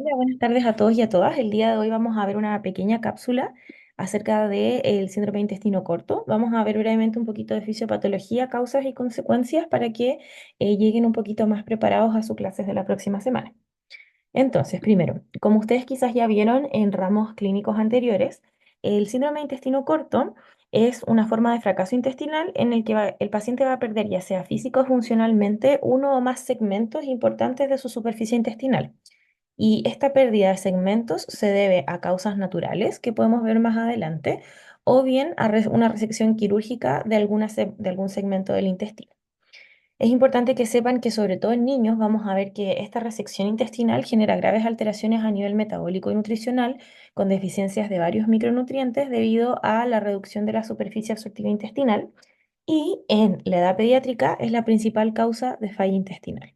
Hola, buenas tardes a todos y a todas. El día de hoy vamos a ver una pequeña cápsula acerca del síndrome de intestino corto. Vamos a ver brevemente un poquito de fisiopatología, causas y consecuencias para que lleguen un poquito más preparados a sus clases de la próxima semana. Entonces, primero, como ustedes quizás ya vieron en ramos clínicos anteriores, el síndrome de intestino corto es una forma de fracaso intestinal en el que el paciente va a perder, ya sea físico o funcionalmente, uno o más segmentos importantes de su superficie intestinal. Y esta pérdida de segmentos se debe a causas naturales que podemos ver más adelante, o bien a una resección quirúrgica de, de algún segmento del intestino. Es importante que sepan que sobre todo en niños vamos a ver que esta resección intestinal genera graves alteraciones a nivel metabólico y nutricional, con deficiencias de varios micronutrientes debido a la reducción de la superficie absortiva intestinal, y en la edad pediátrica es la principal causa de falla intestinal.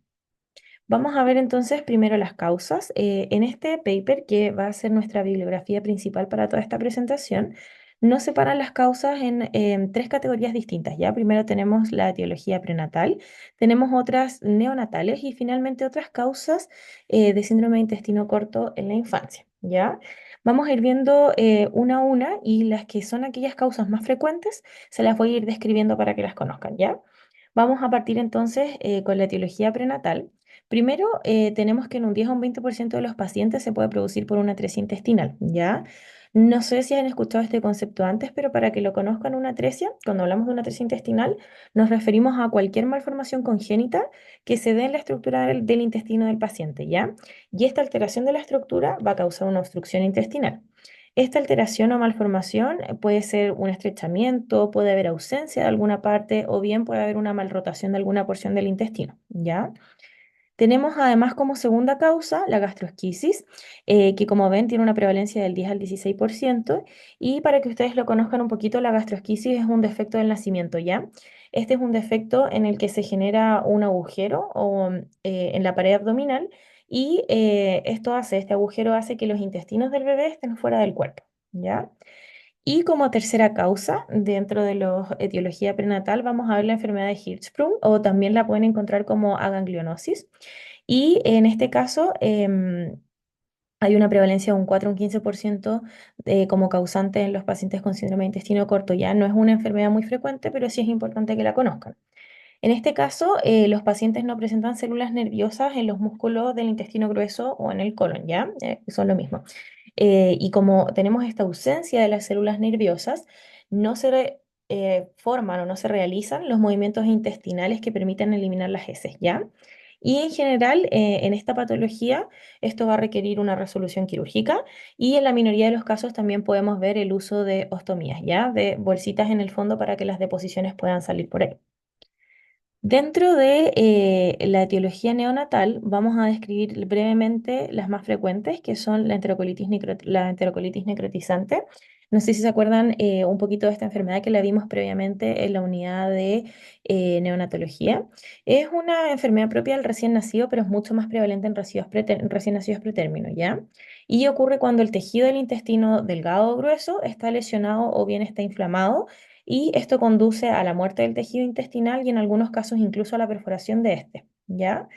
Vamos a ver entonces primero las causas. En este paper, que va a ser nuestra bibliografía principal para toda esta presentación, nos separan las causas en tres categorías distintas. Ya primero tenemos la etiología prenatal, tenemos otras neonatales y finalmente otras causas de síndrome de intestino corto en la infancia. ¿Ya? Vamos a ir viendo una a una, y las que son aquellas causas más frecuentes se las voy a ir describiendo para que las conozcan. ¿Ya? Vamos a partir entonces con la etiología prenatal. Primero, tenemos que en un 10 o un 20% de los pacientes se puede producir por una atresia intestinal, ¿ya? No sé si han escuchado este concepto antes, pero para que lo conozcan, una atresia, cuando hablamos de una atresia intestinal, nos referimos a cualquier malformación congénita que se dé en la estructura del intestino del paciente, ¿ya? Y esta alteración de la estructura va a causar una obstrucción intestinal. Esta alteración o malformación puede ser un estrechamiento, puede haber ausencia de alguna parte o bien puede haber una malrotación de alguna porción del intestino, ¿ya? Tenemos además como segunda causa la gastroesquisis, que como ven tiene una prevalencia del 10 al 16%. Y para que ustedes lo conozcan un poquito, la gastroesquisis es un defecto del nacimiento, ¿ya? Este es un defecto en el que se genera un agujero en la pared abdominal, y este agujero hace que los intestinos del bebé estén fuera del cuerpo, ¿ya? Y como tercera causa, dentro de la etiología prenatal, vamos a ver la enfermedad de Hirschsprung, o también la pueden encontrar como aganglionosis. Y en este caso, hay una prevalencia de un 4 o un 15% como causante en los pacientes con síndrome de intestino corto. Ya no es una enfermedad muy frecuente, pero sí es importante que la conozcan. En este caso, los pacientes no presentan células nerviosas en los músculos del intestino grueso o en el colon, ¿ya? Son lo mismo. Y como tenemos esta ausencia de las células nerviosas, no se forman o no se realizan los movimientos intestinales que permitan eliminar las heces, ¿ya? Y en general, en esta patología, esto va a requerir una resolución quirúrgica, y en la minoría de los casos también podemos ver el uso de ostomías, ¿ya? De bolsitas en el fondo para que las deposiciones puedan salir por ahí. Dentro de la etiología neonatal, vamos a describir brevemente las más frecuentes, que son la enterocolitis necrotizante. No sé si se acuerdan un poquito de esta enfermedad que la vimos previamente en la unidad de neonatología. Es una enfermedad propia del recién nacido, pero es mucho más prevalente en recién nacidos pretérmino, ¿ya? Y ocurre cuando el tejido del intestino delgado o grueso está lesionado o bien está inflamado, y esto conduce a la muerte del tejido intestinal y en algunos casos incluso a la perforación de este, ¿ya?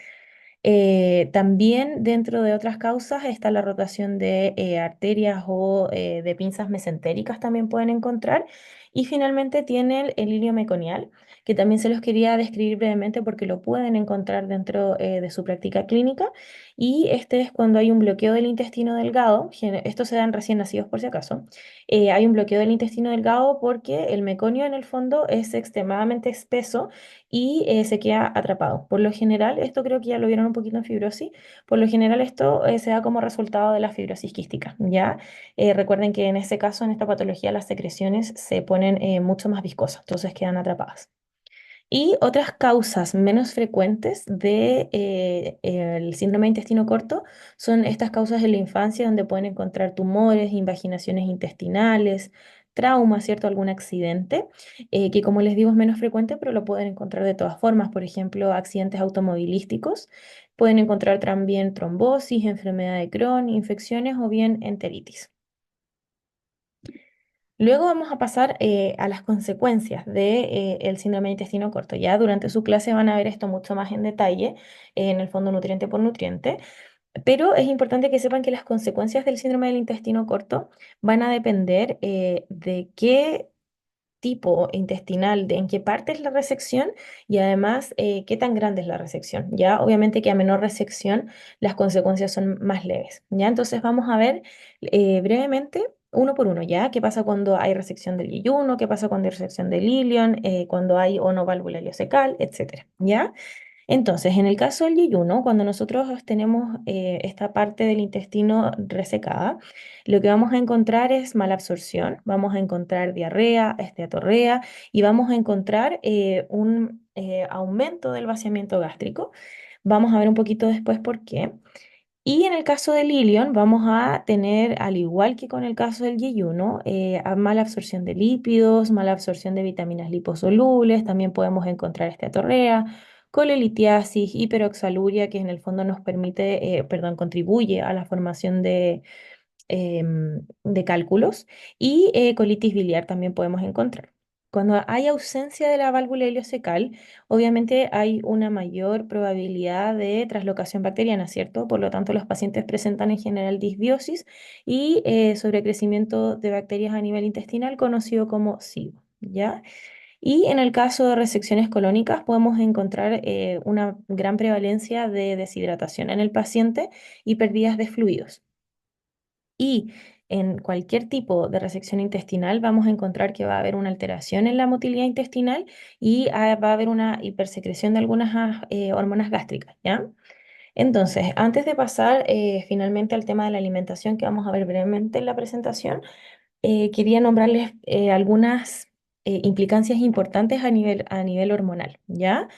También dentro de otras causas está la rotación de arterias o de pinzas mesentéricas, también pueden encontrar. Y finalmente tiene el hilio meconial, que también se los quería describir brevemente porque lo pueden encontrar dentro de su práctica clínica. Y este es cuando hay un bloqueo del intestino delgado. Esto se da en recién nacidos por si acaso. Hay un bloqueo del intestino delgado porque el meconio en el fondo es extremadamente espeso y se queda atrapado. Por lo general, esto creo que ya lo vieron un poquito en fibrosis. Por lo general esto se da como resultado de la fibrosis quística, ¿ya? Recuerden que en ese caso, en esta patología, las secreciones se ponen mucho más viscosas, entonces quedan atrapadas. Y otras causas menos frecuentes de el síndrome de intestino corto son estas causas en la infancia, donde pueden encontrar tumores, invaginaciones intestinales, traumas, ¿cierto? Algún accidente, que como les digo es menos frecuente, pero lo pueden encontrar de todas formas. Por ejemplo, accidentes automovilísticos. Pueden encontrar también trombosis, enfermedad de Crohn, infecciones o bien enteritis. Luego vamos a pasar a las consecuencias de, el síndrome de intestino corto. Ya durante su clase van a ver esto mucho más en detalle, en el fondo nutriente por nutriente. Pero es importante que sepan que las consecuencias del síndrome del intestino corto van a depender de qué tipo intestinal, de en qué parte es la resección y además qué tan grande es la resección. Ya, obviamente que a menor resección las consecuencias son más leves. Ya, entonces vamos a ver brevemente uno por uno, ¿ya? ¿Qué pasa cuando hay resección del yeyuno? ¿Qué pasa cuando hay resección del ilion? Cuando hay o no válvula ileocecal, etcétera, ¿ya? Entonces, en el caso del yeyuno, cuando nosotros tenemos esta parte del intestino resecada, lo que vamos a encontrar es mala absorción, vamos a encontrar diarrea, esteatorrea y vamos a encontrar un aumento del vaciamiento gástrico. Vamos a ver un poquito después por qué. Y en el caso del ilion vamos a tener, al igual que con el caso del yeyuno, a mala absorción de lípidos, mala absorción de vitaminas liposolubles, también podemos encontrar esteatorrea, colelitiasis, hiperoxaluria, que en el fondo nos permite, perdón, contribuye a la formación de cálculos y colitis biliar también podemos encontrar. Cuando hay ausencia de la válvula ileocecal, obviamente hay una mayor probabilidad de traslocación bacteriana, ¿cierto? Por lo tanto, los pacientes presentan en general disbiosis y sobrecrecimiento de bacterias a nivel intestinal, conocido como SIBO, ¿ya? Y en el caso de resecciones colónicas, podemos encontrar una gran prevalencia de deshidratación en el paciente y pérdidas de fluidos. Y en cualquier tipo de resección intestinal vamos a encontrar que va a haber una alteración en la motilidad intestinal y va a haber una hipersecreción de algunas hormonas gástricas, ¿ya? Entonces, antes de pasar finalmente al tema de la alimentación que vamos a ver brevemente en la presentación, quería nombrarles algunas implicancias importantes a nivel hormonal, ¿ya?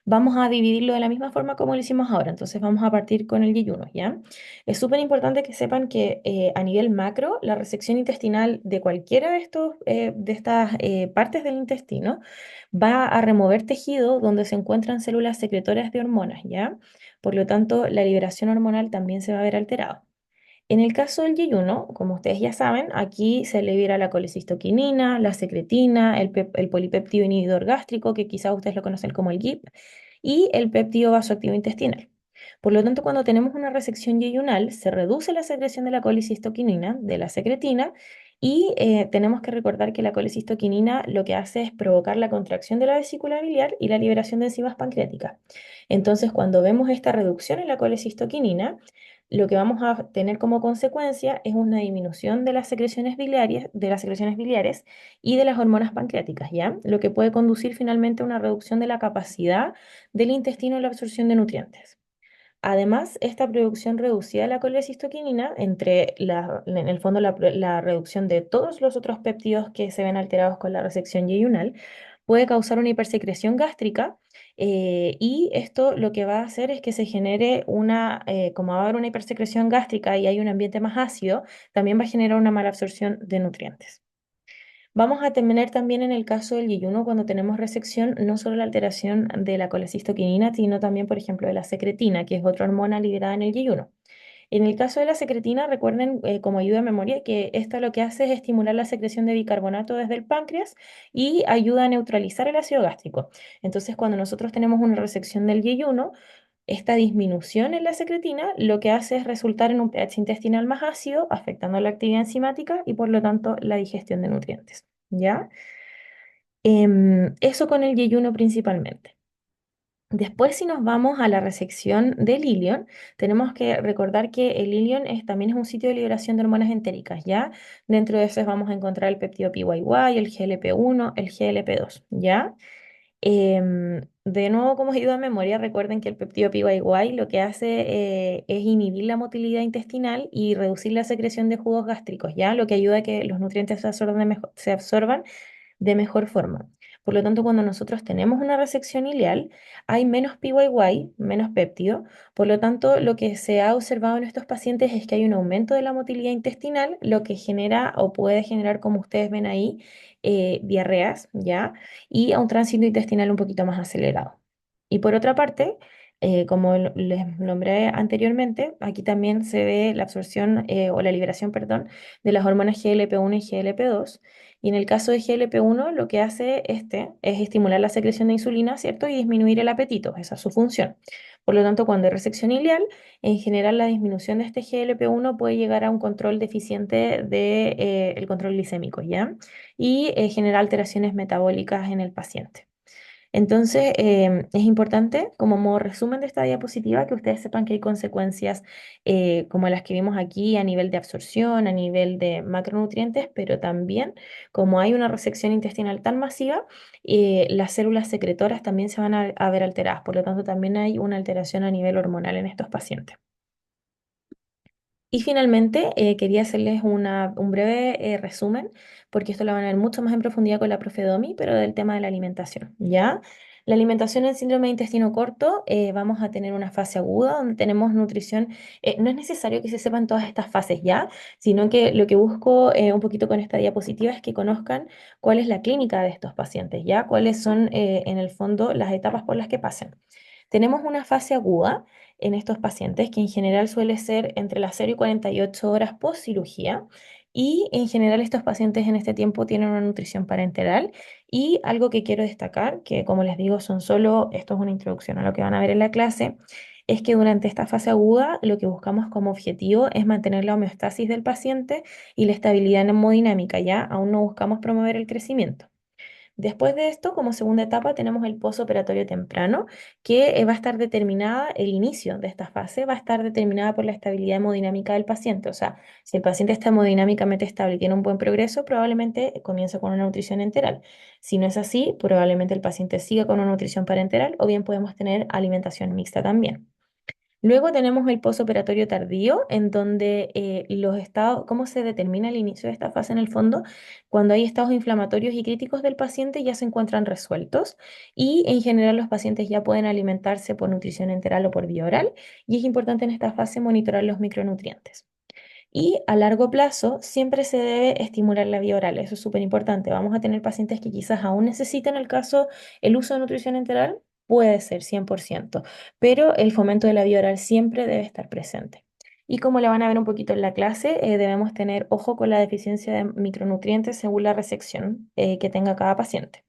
Vamos a dividirlo de la misma forma como lo hicimos ahora, entonces vamos a partir con el yeyuno, ¿ya? Es súper importante que sepan que a nivel macro, la resección intestinal de cualquiera de de estas partes del intestino va a remover tejido donde se encuentran células secretoras de hormonas, ¿ya? Por lo tanto, la liberación hormonal también se va a ver alterada. En el caso del yeyuno, como ustedes ya saben, aquí se libera la colecistoquinina, la secretina, el polipéptido inhibidor gástrico, que quizás ustedes lo conocen como el GIP, y el péptido vasoactivo intestinal. Por lo tanto, cuando tenemos una resección yeyunal, se reduce la secreción de la colecistoquinina, de la secretina, y tenemos que recordar que la colecistoquinina lo que hace es provocar la contracción de la vesícula biliar y la liberación de enzimas pancreáticas. Entonces, cuando vemos esta reducción en la colecistoquinina, lo que vamos a tener como consecuencia es una disminución de las secreciones biliares y de las hormonas pancreáticas, ¿ya? Lo que puede conducir finalmente a una reducción de la capacidad del intestino en la absorción de nutrientes. Además, esta producción reducida de la colecistoquinina, en el fondo la reducción de todos los otros péptidos que se ven alterados con la resección yeyunal, puede causar una hipersecreción gástrica y esto lo que va a hacer es que se genere como va a haber una hipersecreción gástrica y hay un ambiente más ácido, también va a generar una mala absorción de nutrientes. Vamos a tener también en el caso del yeyuno, cuando tenemos resección, no solo la alteración de la colecistoquinina, sino también, por ejemplo, de la secretina, que es otra hormona liberada en el yeyuno. En el caso de la secretina, recuerden como ayuda a memoria que esta lo que hace es estimular la secreción de bicarbonato desde el páncreas y ayuda a neutralizar el ácido gástrico. Entonces, cuando nosotros tenemos una resección del yeyuno, esta disminución en la secretina lo que hace es resultar en un pH intestinal más ácido, afectando la actividad enzimática y por lo tanto la digestión de nutrientes. ¿Ya? Eso con el yeyuno principalmente. Después, si nos vamos a la resección del ilion, tenemos que recordar que el ilion también es un sitio de liberación de hormonas entéricas, ¿ya? Dentro de eso vamos a encontrar el péptido PYY, el GLP-1, el GLP-2, ¿ya? De nuevo, como ayuda a memoria, recuerden que el péptido PYY lo que hace es inhibir la motilidad intestinal y reducir la secreción de jugos gástricos, ¿ya? Lo que ayuda a que los nutrientes se absorban de mejor forma. Por lo tanto, cuando nosotros tenemos una resección ileal, hay menos PYY, menos péptido. Por lo tanto, lo que se ha observado en estos pacientes es que hay un aumento de la motilidad intestinal, lo que genera o puede generar, como ustedes ven ahí, diarreas, ¿ya? Y a un tránsito intestinal un poquito más acelerado. Y por otra parte, como les nombré anteriormente, aquí también se ve la absorción o la liberación, perdón, de las hormonas GLP-1 y GLP-2. Y en el caso de GLP-1, lo que hace este es estimular la secreción de insulina, ¿cierto? Y disminuir el apetito, esa es su función. Por lo tanto, cuando hay resección ileal, en general la disminución de este GLP-1 puede llegar a un control deficiente del control glicémico, ¿ya? Y genera alteraciones metabólicas en el paciente. Entonces, es importante, como modo resumen de esta diapositiva, que ustedes sepan que hay consecuencias como las que vimos aquí a nivel de absorción, a nivel de macronutrientes, pero también como hay una resección intestinal tan masiva, las células secretoras también se van a ver alteradas. Por lo tanto, también hay una alteración a nivel hormonal en estos pacientes. Y finalmente, quería hacerles un breve resumen, porque esto lo van a ver mucho más en profundidad con la profe Domi, pero del tema de la alimentación, ¿ya? La alimentación en síndrome de intestino corto, vamos a tener una fase aguda donde tenemos nutrición. No es necesario que se sepan todas estas fases, ¿ya? Sino que lo que busco un poquito con esta diapositiva es que conozcan cuál es la clínica de estos pacientes, ¿ya? Cuáles son, en el fondo, las etapas por las que pasan. Tenemos una fase aguda en estos pacientes, que en general suele ser entre las 0 y 48 horas post cirugía. Y en general estos pacientes en este tiempo tienen una nutrición parenteral. Y algo que quiero destacar, que como les digo, esto es una introducción a lo que van a ver en la clase, es que durante esta fase aguda lo que buscamos como objetivo es mantener la homeostasis del paciente y la estabilidad hemodinámica, ¿ya? Aún no buscamos promover el crecimiento. Después de esto, como segunda etapa, tenemos el posoperatorio temprano, que va a estar determinada, el inicio de esta fase va a estar determinada por la estabilidad hemodinámica del paciente. O sea, si el paciente está hemodinámicamente estable y tiene un buen progreso, probablemente comience con una nutrición enteral. Si no es así, probablemente el paciente siga con una nutrición parenteral o bien podemos tener alimentación mixta también. Luego tenemos el posoperatorio tardío, en donde los estados, ¿cómo se determina el inicio de esta fase en el fondo? Cuando hay estados inflamatorios y críticos del paciente ya se encuentran resueltos y en general los pacientes ya pueden alimentarse por nutrición enteral o por vía oral y es importante en esta fase monitorar los micronutrientes. Y a largo plazo siempre se debe estimular la vía oral, eso es súper importante. Vamos a tener pacientes que quizás aún necesiten el uso de nutrición enteral, puede ser 100%, pero el fomento de la vía oral siempre debe estar presente. Y como le van a ver un poquito en la clase, debemos tener ojo con la deficiencia de micronutrientes según la resección que tenga cada paciente.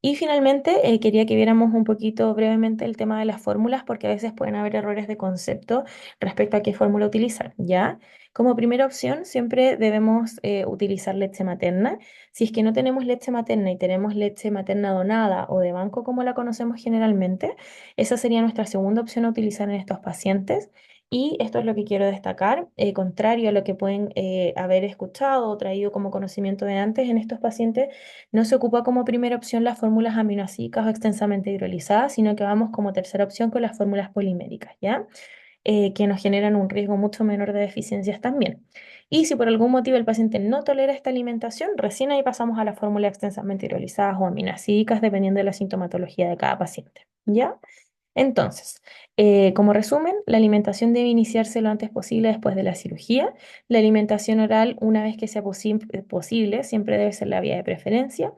Y finalmente, quería que viéramos un poquito brevemente el tema de las fórmulas, porque a veces pueden haber errores de concepto respecto a qué fórmula utilizar, ¿ya? Como primera opción, siempre debemos utilizar leche materna. Si es que no tenemos leche materna y tenemos leche materna donada o de banco, como la conocemos generalmente, esa sería nuestra segunda opción a utilizar en estos pacientes. Y esto es lo que quiero destacar, contrario a lo que pueden haber escuchado o traído como conocimiento de antes, en estos pacientes no se ocupa como primera opción las fórmulas aminoácidas o extensamente hidrolizadas, sino que vamos como tercera opción con las fórmulas poliméricas, ¿ya? Que nos generan un riesgo mucho menor de deficiencias también. Y si por algún motivo el paciente no tolera esta alimentación, recién ahí pasamos a las fórmulas extensamente hidrolizadas o aminoácidas, dependiendo de la sintomatología de cada paciente, ¿ya? Entonces, como resumen, la alimentación debe iniciarse lo antes posible después de la cirugía. La alimentación oral, una vez que sea posible, siempre debe ser la vía de preferencia.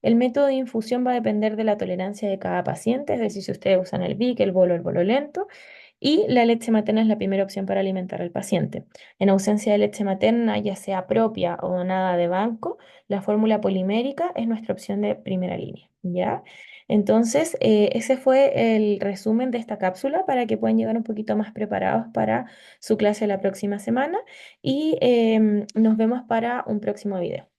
El método de infusión va a depender de la tolerancia de cada paciente, es decir, si ustedes usan el BIC, el bolo lento. Y la leche materna es la primera opción para alimentar al paciente. En ausencia de leche materna, ya sea propia o donada de banco, la fórmula polimérica es nuestra opción de primera línea, ¿ya? Entonces, ese fue el resumen de esta cápsula para que puedan llegar un poquito más preparados para su clase la próxima semana y nos vemos para un próximo video.